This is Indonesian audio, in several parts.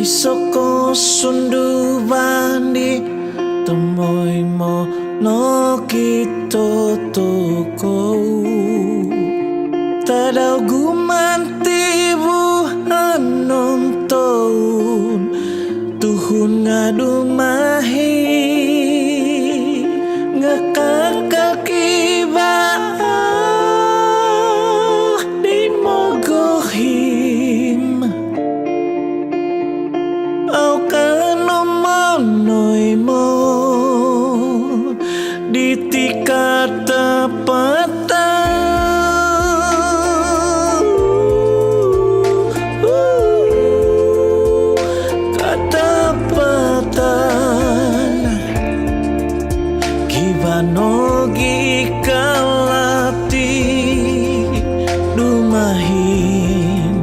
Isoko sundu bandi temoy mo no kito toko tadaw gumanti buhanon taon tuhun nga dumahi nga kakakiba di mo gohim au kano manoy mo di tikata Nogi kalati dumahin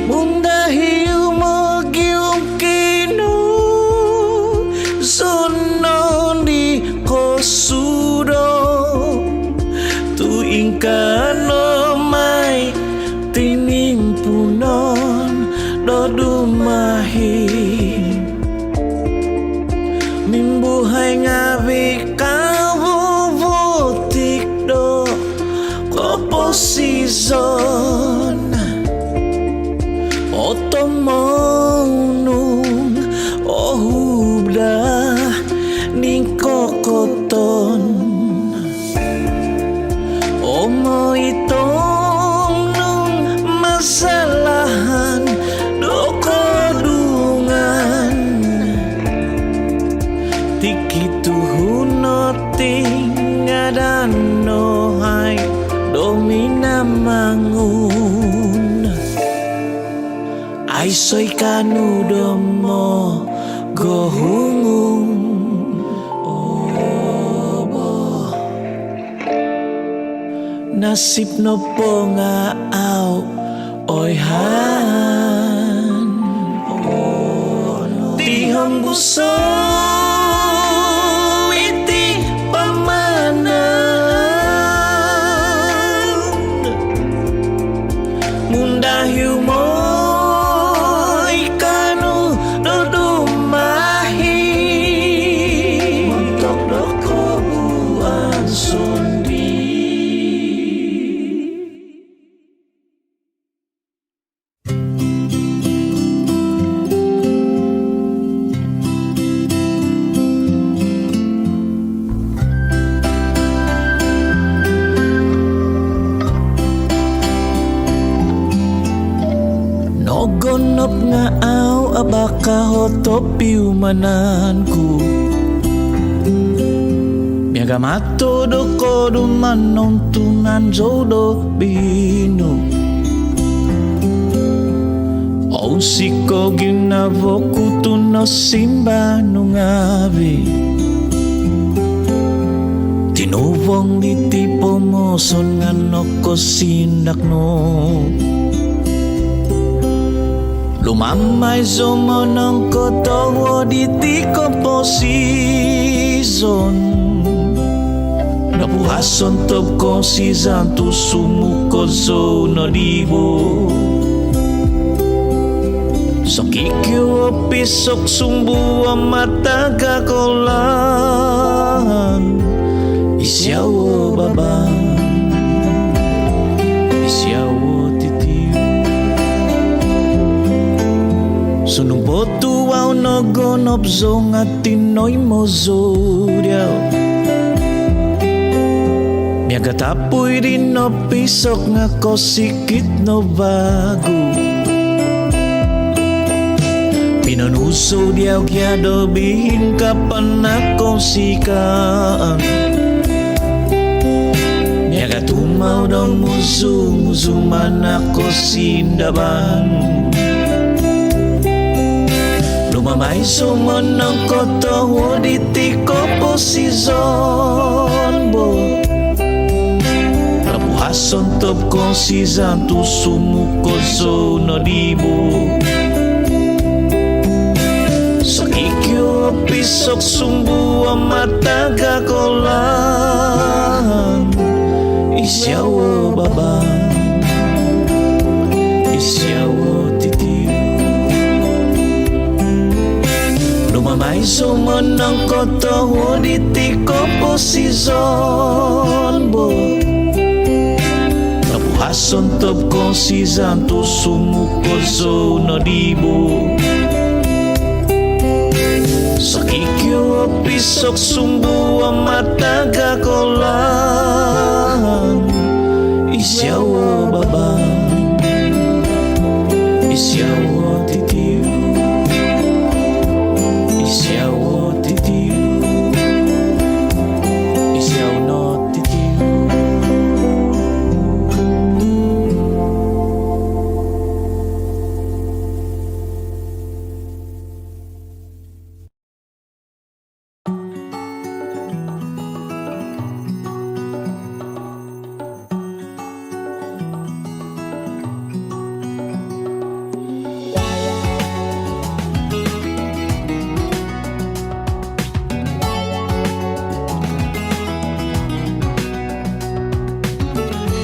mundahi umogi umkino sono di kosudo tuing kano mai tinimpunon do dumahin mimbuhay ngawi kabubutik do koposizon otomonung ohubda ning kokoton omo itong nung masalahan do kodungan tikituhuno tingadano hay domina mangun ay soy kanudo mo gohungung obo nasib no po nga aw oy han tihong buso mundahiu mo ikanu dodumahi mentok doko buan sundi Nogonop nga aw abaka hotopiu mananku miaga mato doko dumanong tunan jodo bino o siko ginavoku tuno simba nungabi tinubong itipo mo son nga noko sindak no lumamay sumonong kotowo di tiko posizon nabuhason top ko si zantu sumuko zo no dibo sok ikyo pisok sumbu mataga kolan isyawo babang isyawo sunung botu au nogonop zong atinoy mo zodiaw miaga tapoy rin no pisok nga kosikit no bago pinanuso diaw kya dobihin kapan ako sikaan miaga tumaw daw musu man ako sindaban lumamay sumonong kotowo di tiko posizon bo nabuhason top ko si zantu sumuko zo no dibo sok ikyo pisok sumbu mataga kolan isyawo babang isyawo Ay sumunang ko to Uditi ko po si Zonbo Nabuhason top ko si Zanto Sumukod so nadibo Sa kikyo pisok sumbu ang mataga ko lang Isyawa babang Isyawa titiyo Isyawa titiyo Isyawa no titiyo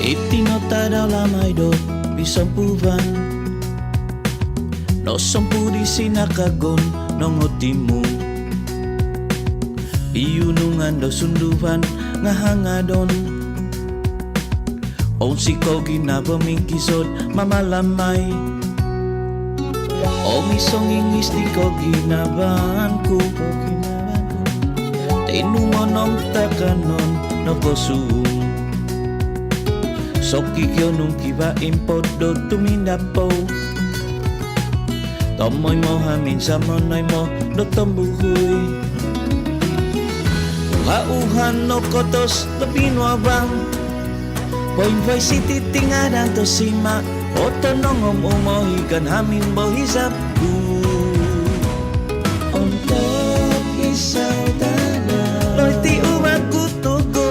Itinota dalam hidup bisampuvan No sampu di sinakagon nongotimu Iyunungan do sunduvan ngahangadon O siko ginabamingkisod mamalamay O misong ingis di ko ginabanku Tinumonong takanon no kosuum Soki kyo nung kiba impod do tumindapo Tomoy mo hamin sa monoy mo do tombuhuy Kauhan no kotos do pinuabang Boing boy city tingadang to sima Oto nongom umohikan hamin bohisap Untuk isaw dana Loy ti umakutugo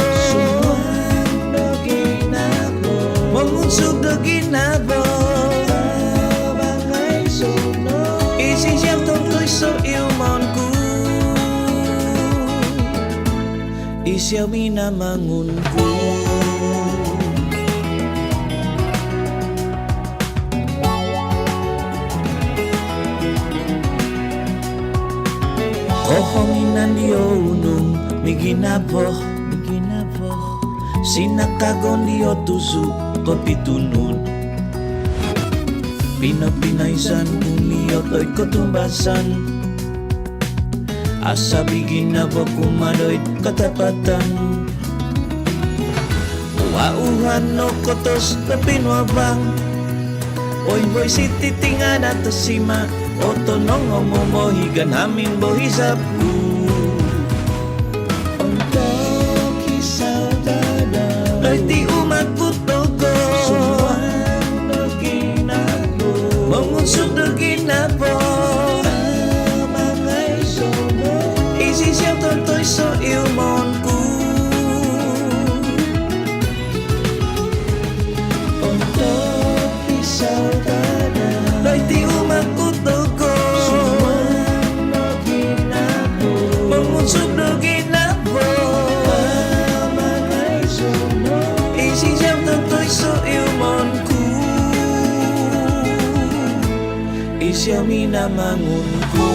Mengunsuk do ginabo Bangay sono Isi siyang tungkoy so ilmonku Isyaw minamangunku Kohominan diyo unong miginabo Sinakagon diyo tuzu kopitunun Pinapinaysan umiyot oy kotumbasan Asa bigin na ba kumadoy katapatan Uauhan no kotos na pinwabang Oy boy city tingan at sima Oto nong omomohigan hamin bohisapu Untuk isaw dada Loy ti umakutogo Sumuan do ginabo Mengunsuk do ginabo Amangay sono Isi siyang tontoy so ilmonku Untuk isaw dada Loy ti umakutogo Sumuan do ginabo Mengunsuk do ginabo Amangay sono Isi siyang tontoy so ilmonku Isyaw minamangunku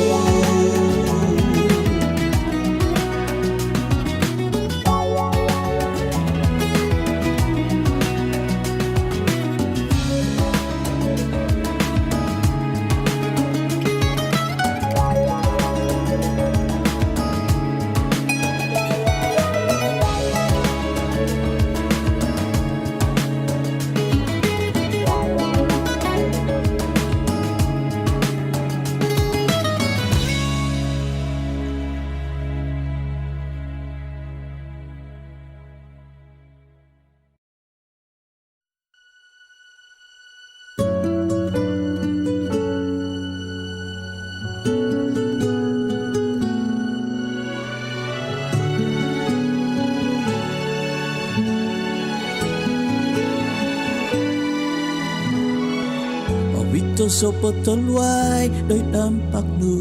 Wito sopo tolway doy tampak nu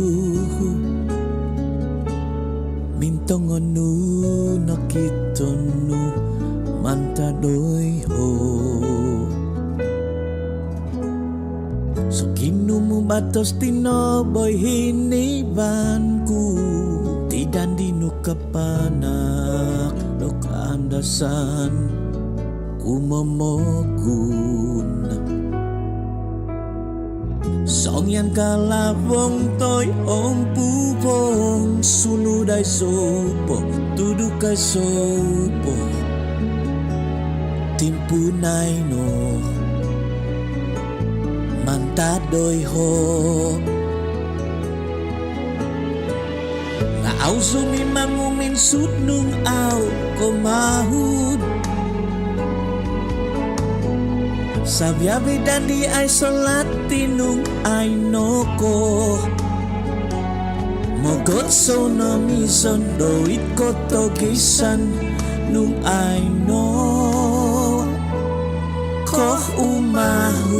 Mintongon nu nakiton nu manta doy ho So kinumu batos tinoboy hinibanku Tidan dinu kapanak no kaandasan kumomogun Song yang kalabong toy om pupong Sunudai sopo tudukai sopo Timpunay no Mantadoy ho Nga au sumimang uminsut nung au komahud Sabyabi dan di ay solati nung ay noko Mogot so no mison doit ko togisan nung ay no Koh umahud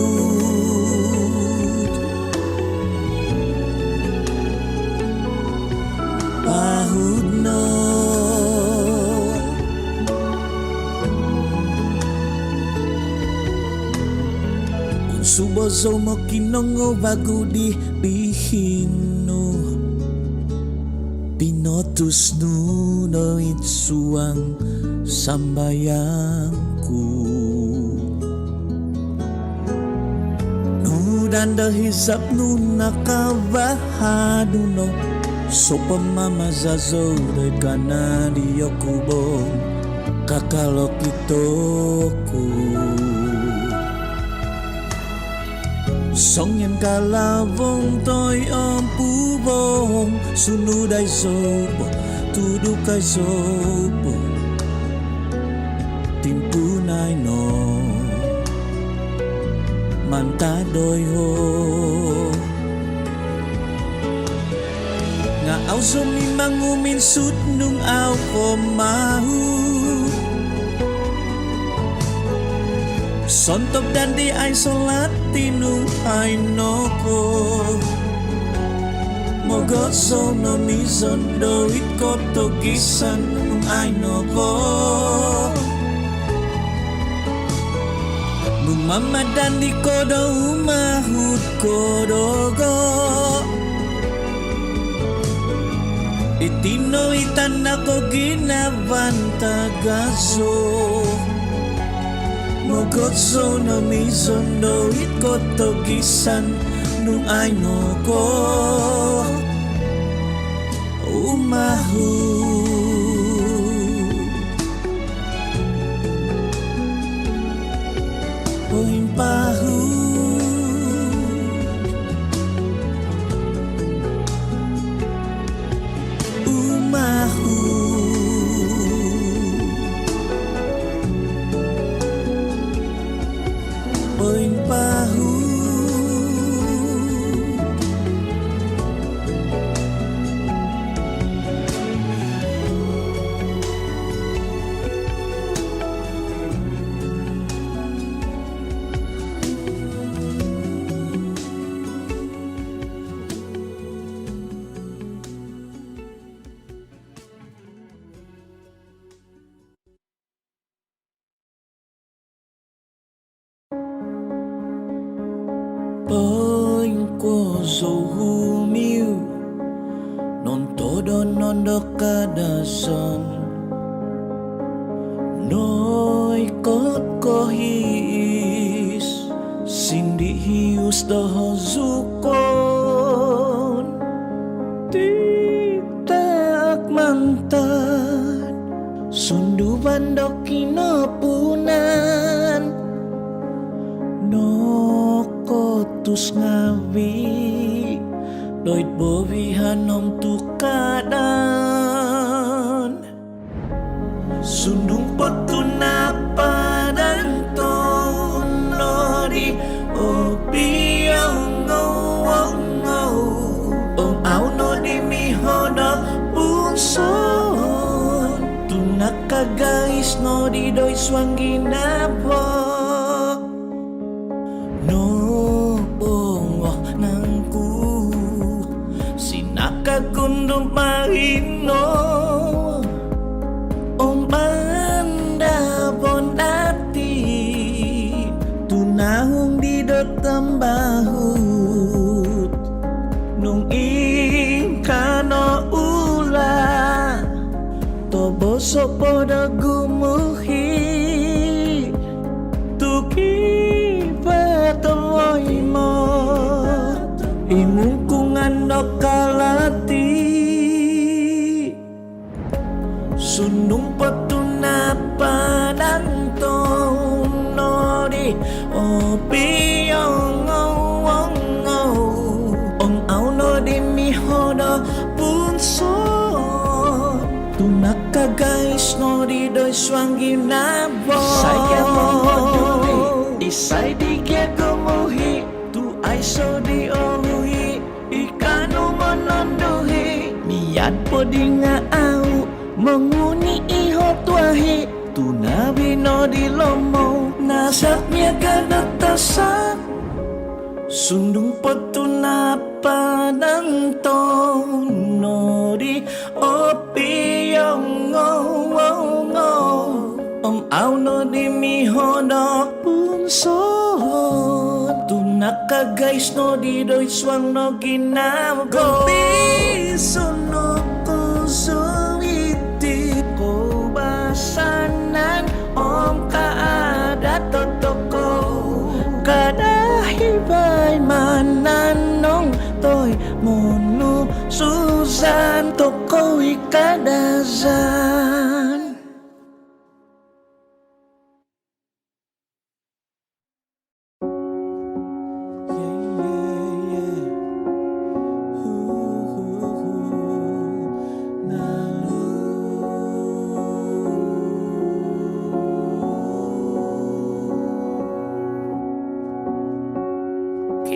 Pahud no Unsubozo mo kinongo bago di bihino Pinotus nuno itsuang sambayangku Nudanda hisap nun nakabahado no So pamamazazo de kanadi yokubong kakalok itoku Song yang kalabong toy ang pubong Sunudai sopo, tudukai sopo Timpunay no Mantadoy ho Nga au sumimang uminsut nung au komahu Sontok dan di ay solati nung ay noko Mogot so no mison doit ko togisan nung ay noko Mumamadan di ko do umahud ko dogo Itinoitan ako ginabantagaso Mogot so no mison doit ko togisan nung ay noko umahud Poin pahud umahud Poin pahud Poin ko so humiu Non todo non do kadasan Noi kot kohis Sindi hius doho zukon Titak mantan Sundu bandok kinapunan Kotus ngawi Doit bovihan om tukadan Sundung potuna padan tonori Opi ang ngau Om au no di mihoda punson Tunak kagais no di doi swangi nabo Kagundong mahino Om banda bon dati Tunahong di dotambahu gunung ingkano ula tobo sopo da gumuhi tuki patomoy mo imungkungan no kalati sunung patunapan nori opiyong ong au no di mihodo punso tunaka guys no di doi swangi nabo saya mongoduri isai di kegomuhi tu ai so di ohui ikanu mononduhi niat podi nga au menguni iho tuahi tunabi no di lomo nasaknya kadatasak sundung petunapa ng tonori opiyong om au no di mihodo punso tunaka guys no di doi swang no ginamgo piso no kusumiti ko basanan om kaada totoko kada hibay mananong toy monu susan toko ikadazan.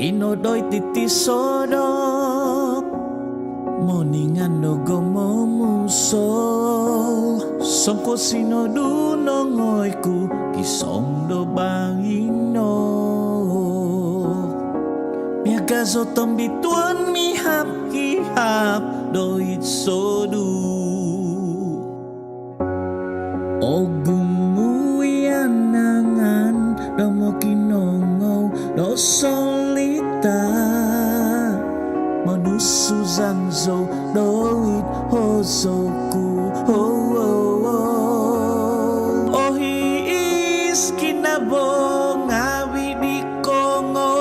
Inodoy titisodok moningan no gomomuso songko sinodunongoy ku kisong do bangino miagazo tombituan mihap hihap doit sodu ogumuyanangan domo kinongo do solita manusu zanzo doit hosoku ohis kinabong awi di kongo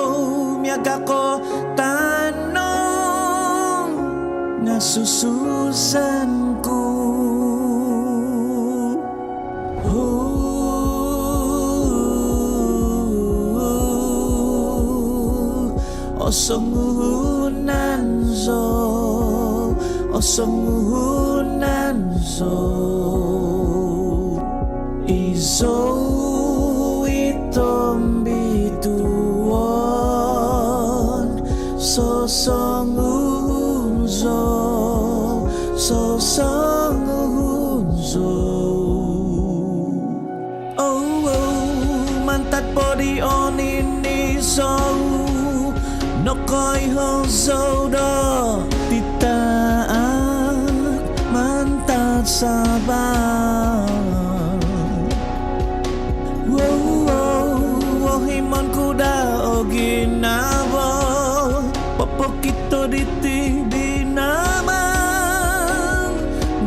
miaga ko tanong ngasususanku osongunanzo izo itombituon sosongunzo mantat podi oniniso nokoy hozodo titaak mantat sabang himon kuda o ginabo popokito diti dinamang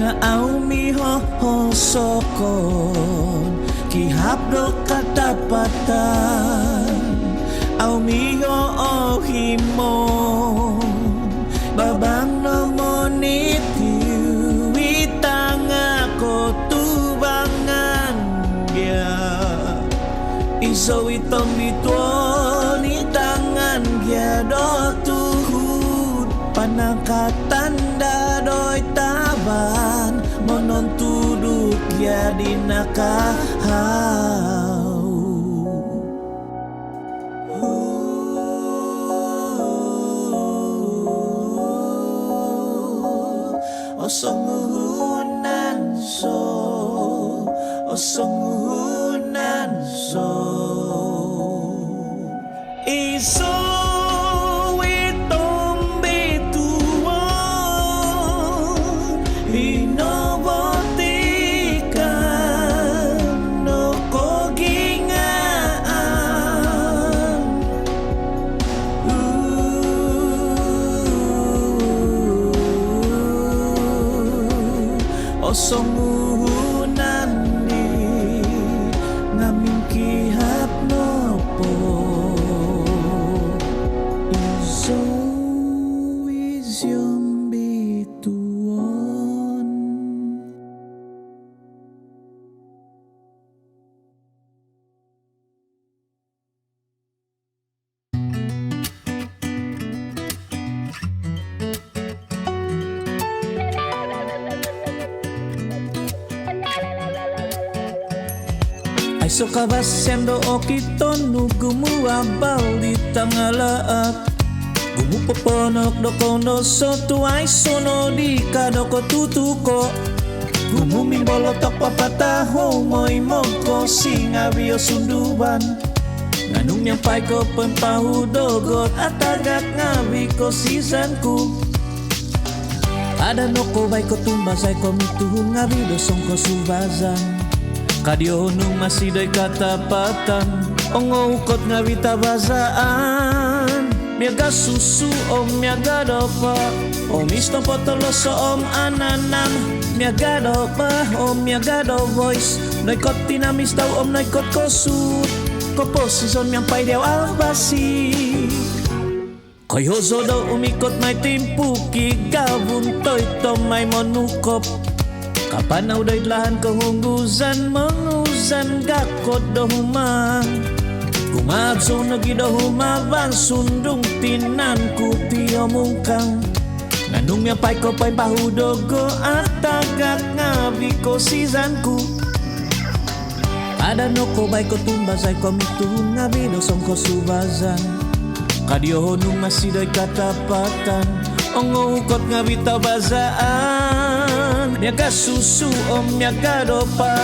nga au miho hosokon kihapdo katapatan au miho o himon babang no monit itang ako tubangan ya iso itong bituon itangan ya do tuhud panangkatanda doy taban monon tuduk ya dinakahaw osongunan so iso itombituon inobotikan no kogingaan kosong uhunani ngamin kihap nopo iso isyong bituon. Ay so kabasyando o kitono gumuabal di tangalaat gumupoponok do kono so tuay sono di kadoko tutuko gumumin bolotok papataho moy mongko singabio sunduban nganong niyang pay ko pampahudogot at agak ngabi ko sisanku ada no ko bay ko tumbasay ko mituhun ngabi dosong ko subazan kadio nung masiday katapatan ongo ukot nga vitabazaan miaga susu om miaga dopa om isto potolo so om ananam miaga dopa om miaga do voice noikot tinamis tau om noikot kosut koposison miang pay dew albasi koy hozo do umikot may timpuki gabun toy to may monukop kapan uday lahan kahunggusan menguzan gakot dohuman kumabso nagido humaban sundung tinan kuti omungkang nganong yang pay ko pay pahudogo at tagak ngabi ko sizanku ada no ko bay ko tumbasay ko mituhun ngabi dosong ko subazan kadio nung masiday katapatan ongo ukot ngabi tabazaan miaga susu om miaga dopa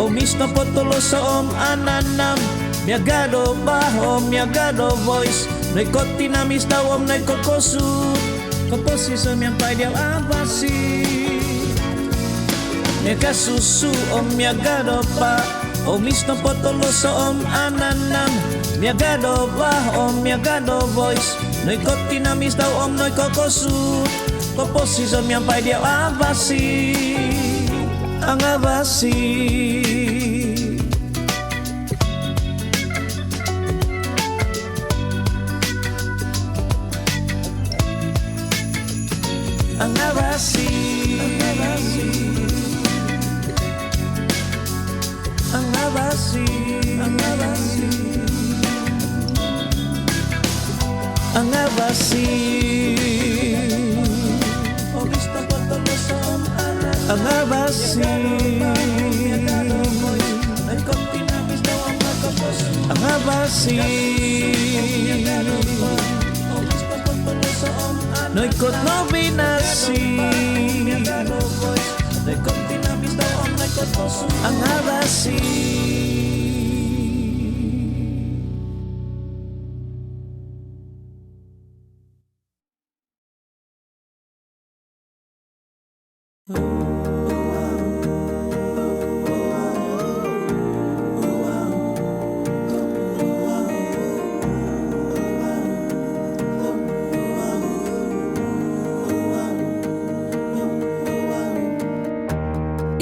om isno potolo so om ananam miaga dopa om miaga do voice noikot tinamis daw om noikot kosut komposison yang pay diaw abasi miaga susu om miaga dopa om isno potolo so om ananam miaga dopa om miaga do voice noikot tinamis daw om noikot kosut komposison yang pay diaw abasi ang abasi ang abasi ang abasi ang abasi ang abasi ang abasi ang abasi noikot no binasi ang abasi.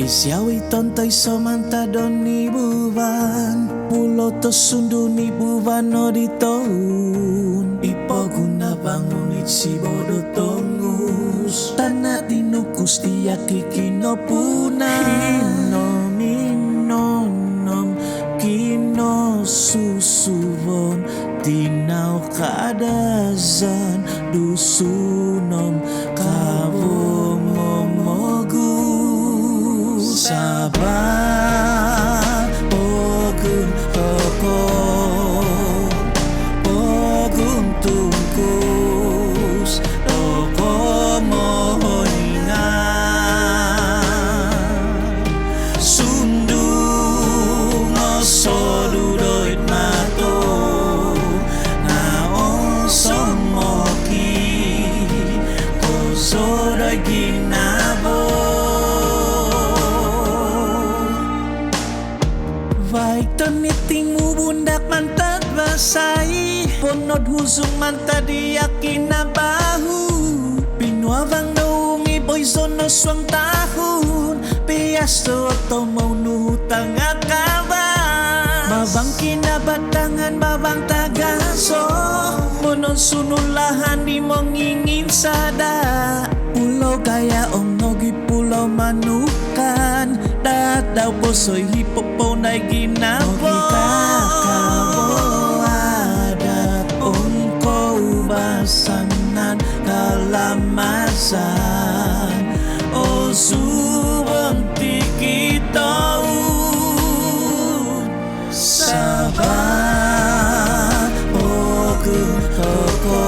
Isyawi tontoy somanta don ni buban pulo to sundu ni buban no ditoun ipoguna bangunit si bodo tongus tanah dinukus dia kikino puna nom kino susubon tinaw kadazan dusunom kabong sabar pogum toko pogum tungkus toko mohoninga sundung osodu doit mato naon somoki koso daging nabo vai toniting mubundak mantad basai ponod husung mantad yakin na bahu pinuabang naungi boy sono swang tahun gasto to mau nutang akaban mabang kinabatangan mabang tagaso monon sunulahan di mongingin sada pulau kaya nogi pulau manukan dadaw posoy hipopo na ginapo adat ongko basanan kalamasan o subang tikitaw sabah ogun toko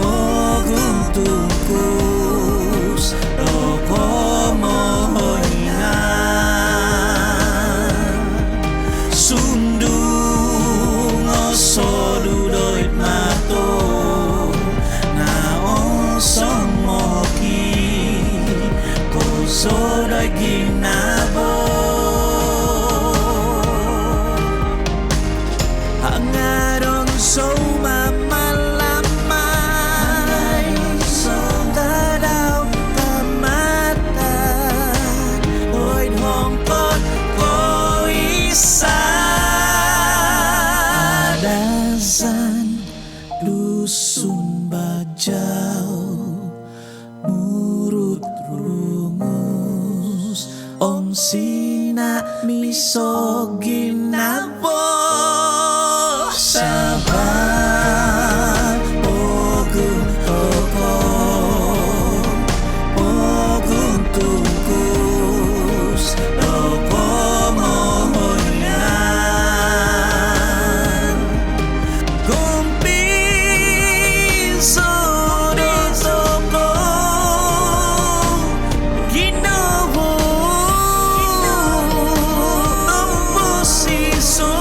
ogun tungkus loko mohoingan sundung oso dudoit mato naosong moki koso doy ginabo hangaron so mamalamay so dadaw kamatan oy hongkot ko isa dasan dusun bajaw murut rungus om sina misoginapo sabah ogun toko ogun tungkus loko mohoingan kumpiso di toko ginobo temposiso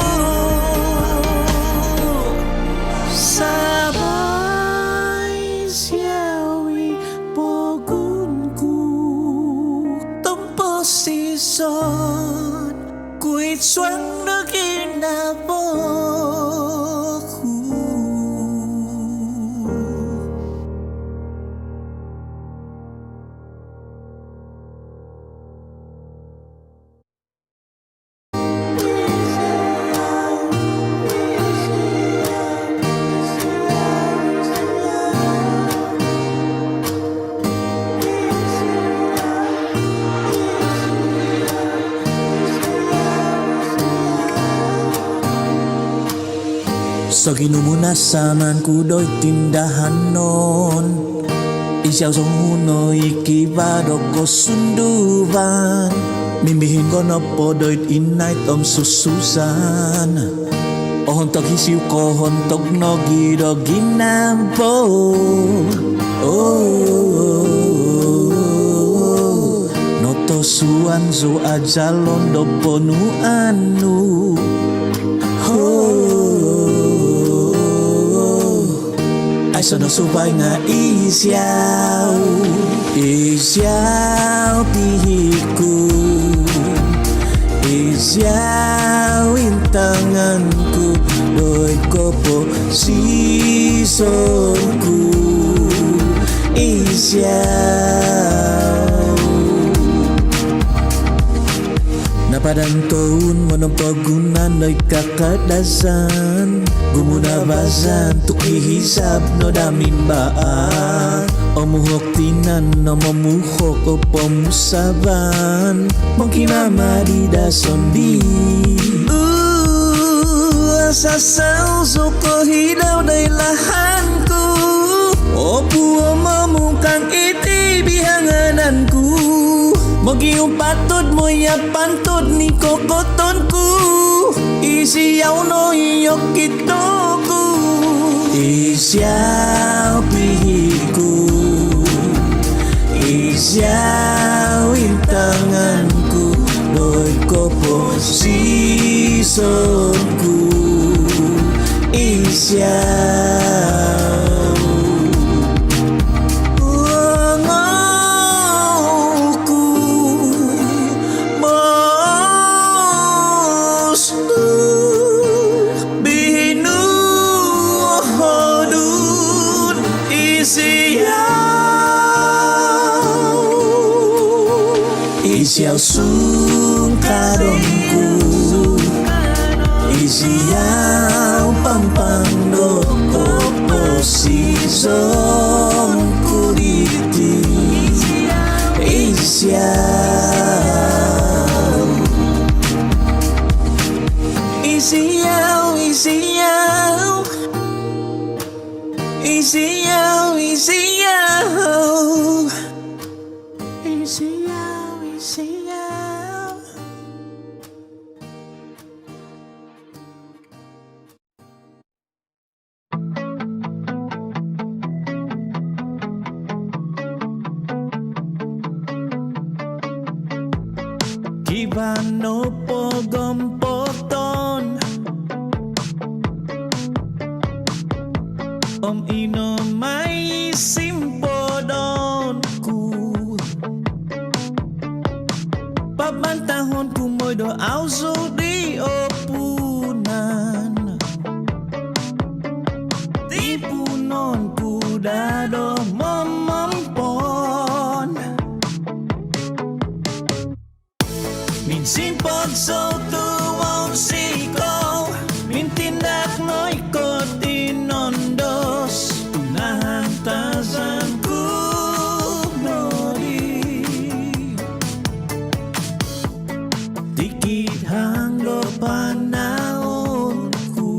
sabay siyawi pogunku temposison kuit suang na ginabo sa ginumunasaman kudoy tindahan non isyaw sa huno ikibado ko sunduban mimbihin ko na podoy inay tom sususan o hontok hisiw ko hontok no gido ginampo noto suan zo ajalon do ponuanu ay sono subay nga isyaw pihiku isyaw intanganku doy ko po sisonku isyaw napadantoon mo ng pagunan ay kakadasan gumunabasan tukihisap no damimbaan o muhok tinan no mamuhok o pamusaban mong kinamadi sondi sasaw so ko hilaw day lahanku o buo mamukang iti bihangananku magiyong patod mo ya pantod ni kokotonku isiyaw no iyok kitoku isyaw pihiku isyaw intanganku doy ko po sisonku isyaw Siyaw sungkadongku Isiyaw pampando Oposisyon kuliti Isiyaw Isiyaw Isiyaw Isiyaw Isiyaw Isiyaw Isiyaw Kibano pogompoton Om ino may simpodonku Pabantahon kumoy do auzo di opunan Di punon kudado momompon Min simpod so tuwong siko Min tindak no'y ko tinondos Tunahang tazan ko nori Dikit hanggo panahon ko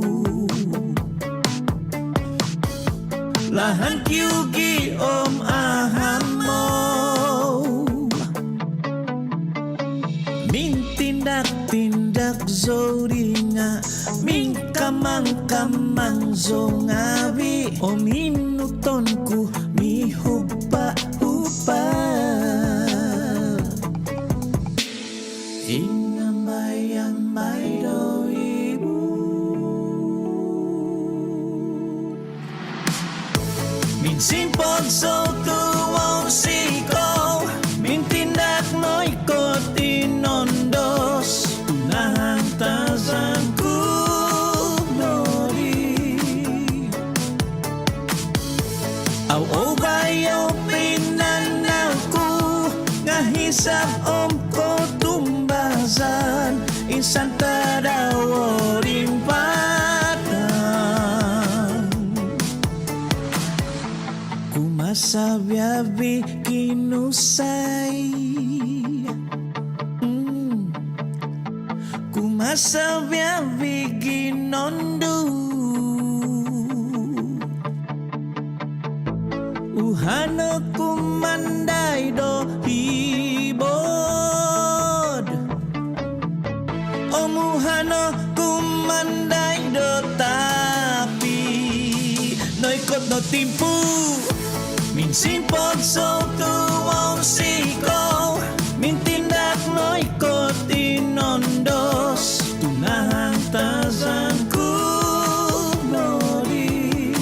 Lahan kyugi om aham mo Min tindak zori nga Min kamang zongabi O minuton ku mi hupa Ingambay do ibu Min simpod so tuwong siko Min tindak no'y ko tinondos Tunahang tazan ko nori Aw bayo pinanaw ko Ngahisap om ko tumbazan Insan tadaworin patang Kumasabyabi kinusay Kumasabyabi ginondu Uhano kumanday do hibod Omuhano kumanday do tapi Noikot no timpu Min simpod so tuwong siko Min tindak noikot tinondos Tunahang tazan ko nori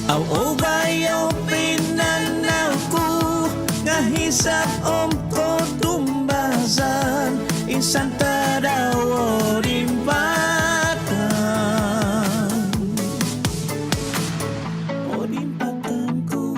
Aw bayo pinanaw ko Ngahisap om ko tumbazan Insan tadaworin patang Olimpatan ko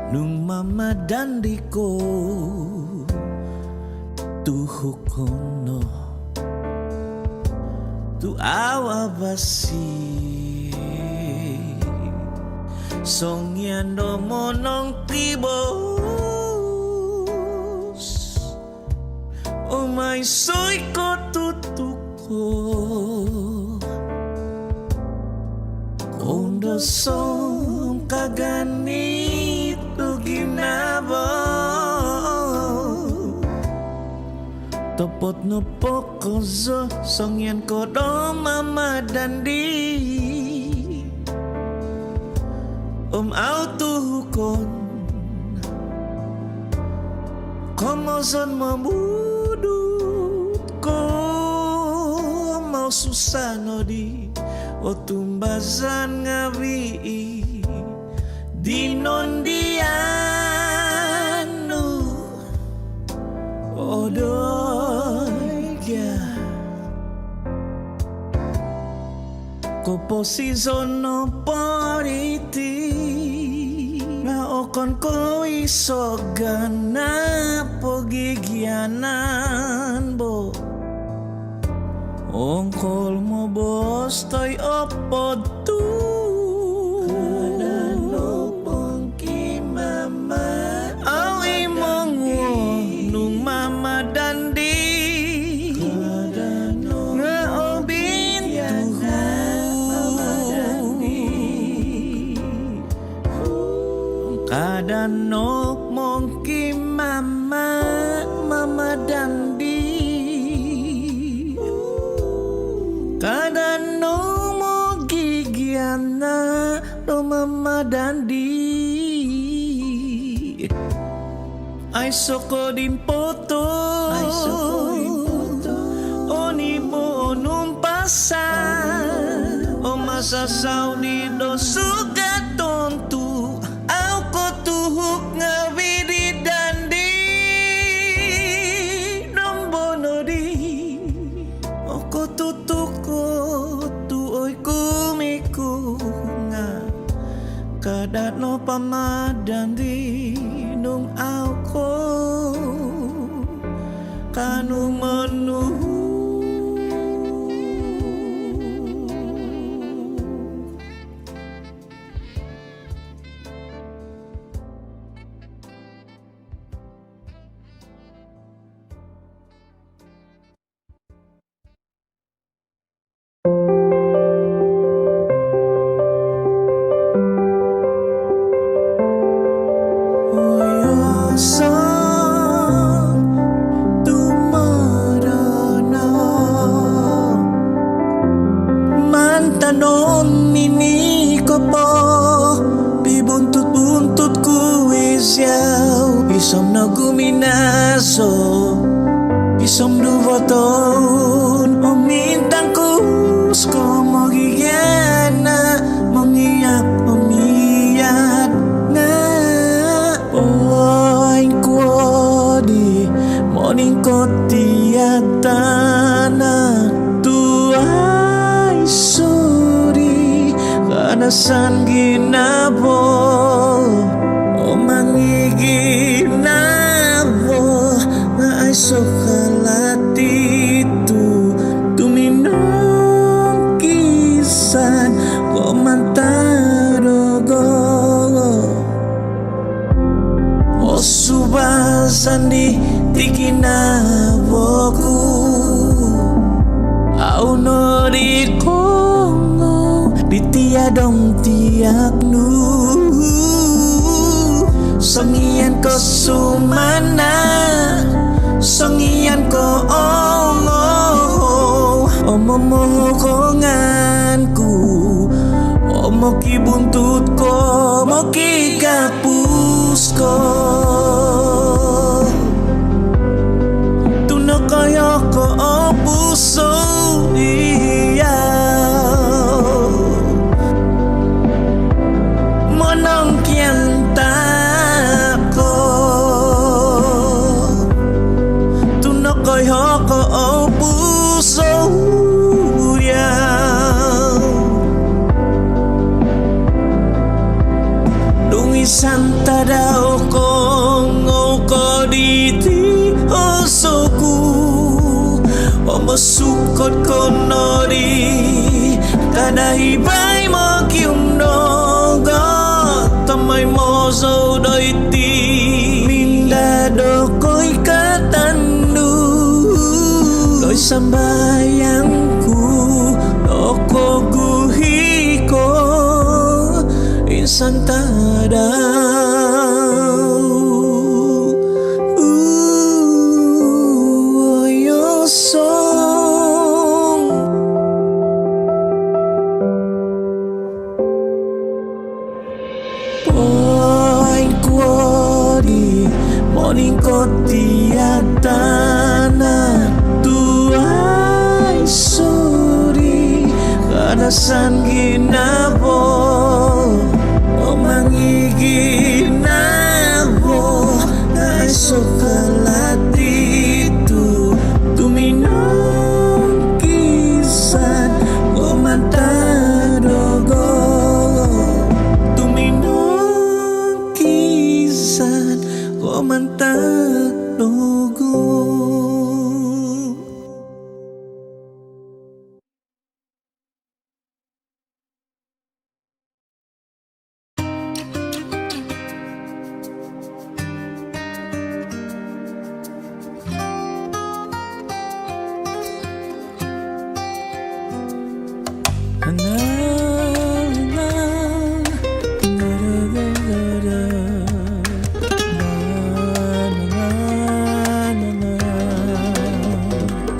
Nung mamadandi ko tuhuk kono tu awa basi songyando monong tibos umay soy ko tutuko kondo song kaganit ginabo topot no pokozo songyan ko do mamadandi autuhukon komozon mamu susah nodi o tumbasan ngawi dinon dianu odoya kopo sizono poriti nga okon ko isogan na pogigyanan bo ongkol mo bos toy opod tu kadano pongki mama aw imong wo nung mama dandi kadano nga obintu kadano pongki mama mama dandi kadano mo gigiana do mama dandi ay soko dimpoto oni mo numpasan o masasaw ni do sugatontu au ko tuhuk ngawiri dandi nombono di oko tutuko tuoy kumiku nga kadat no pamadan di nung ako kanu menu tanon mini ko po bibuntut-buntut ku isyaw isom na guminaso isom duwaton o mintang kusko mogigana mongiyak umiyat na poing kuodi morning ko tiyatana tuay suri kanasan ginabo o mangiginabo nga ay sokalatitu tuminong kisan ko mantarogo o subasan di tikinaboku au nori kongo di tiadong tiaknu songian ko sumana songian ko omomohokonganku omoki buntut ko moki kapus ko tuno kaya ko opuso iya monong kianta ko tuno kaya ko opuso iya dungi santa daw ko ngoko diti osoku omasukot ko nori tanahibay mo kiumnoga tamay mo so doiti mindado ko'y katandu do'y sambayangku doko guhi ko insan tadaw song poing kuori morning ko tiatana tuai suri o mantag dugo.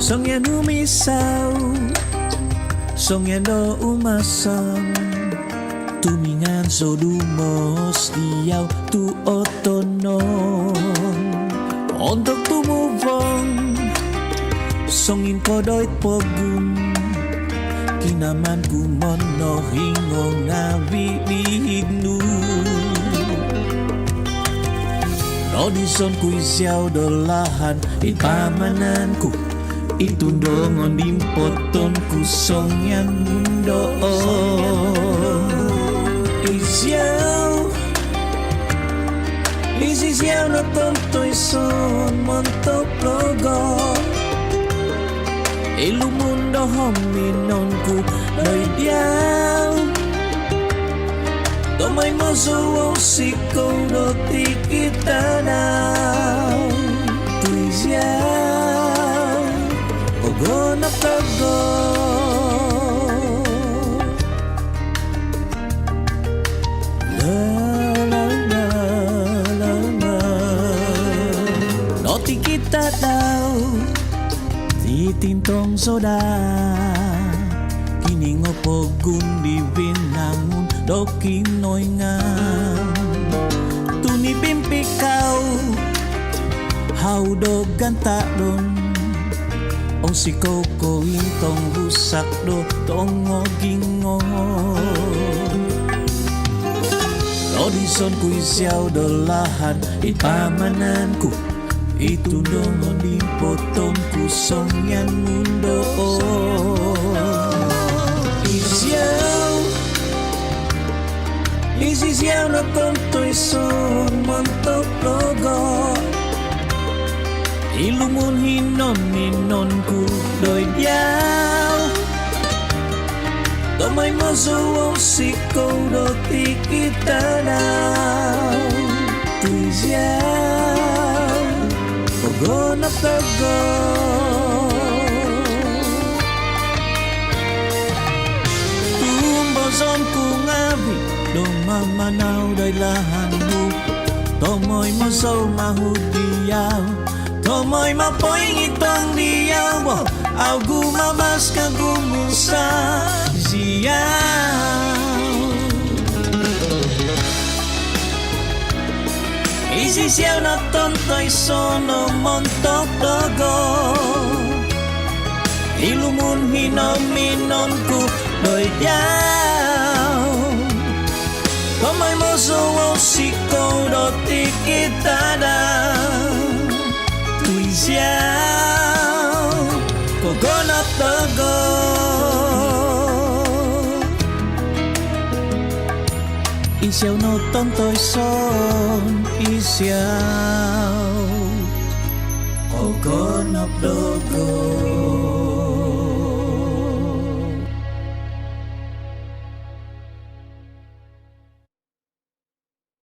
Song yan umisaw, song yan do umasang, tumingan so dumos diyaw tu otonon. Untuk tumubong, songin ko do'y pogum, kinaman kumon no hingong ngabihignu. Nodison ku'y siyaw dolahan, ipamanan ko itundongon dimpoton kusong yan mundo. Isisiyaw na tontoy son montok logo, ilumundo hominon ku loy diyaw. Tomay mo suwaw sikaw do tikita now. Tuy siyaw ogo na kago, la la la la la. No tikita daw titintong soda, kiningo pogun di binangun do kinoy nga. Tuni pimpikaw how do ganta don, o si Coco intong rusak do tongo gingo. Rodison ku'y siyaw dolahan, ipamanan ko itundongon di potong kusong yan mundo. Isisiyaw na tontoy son montok logo, ilumun hinon ku doy diyaw. Tomay mo suwaw sikaw do tikita now. Tuy siyaw ogo na kago, tumbozon ku ngabi do mamanaw day lahan mo. Tomoy mo so mahudiyaw, tomoy mapoing itong diyaw. Aw gumabas ka gumusa siyaw. Isisiyaw na tontoy sono montok dogo, ilumun hinominon ku doy diyaw. Tomay mo suwaw sikaw do tikita na. Tuy siyaw kogonat dago, isyaw no tontoy son, isyaw kogonat dago.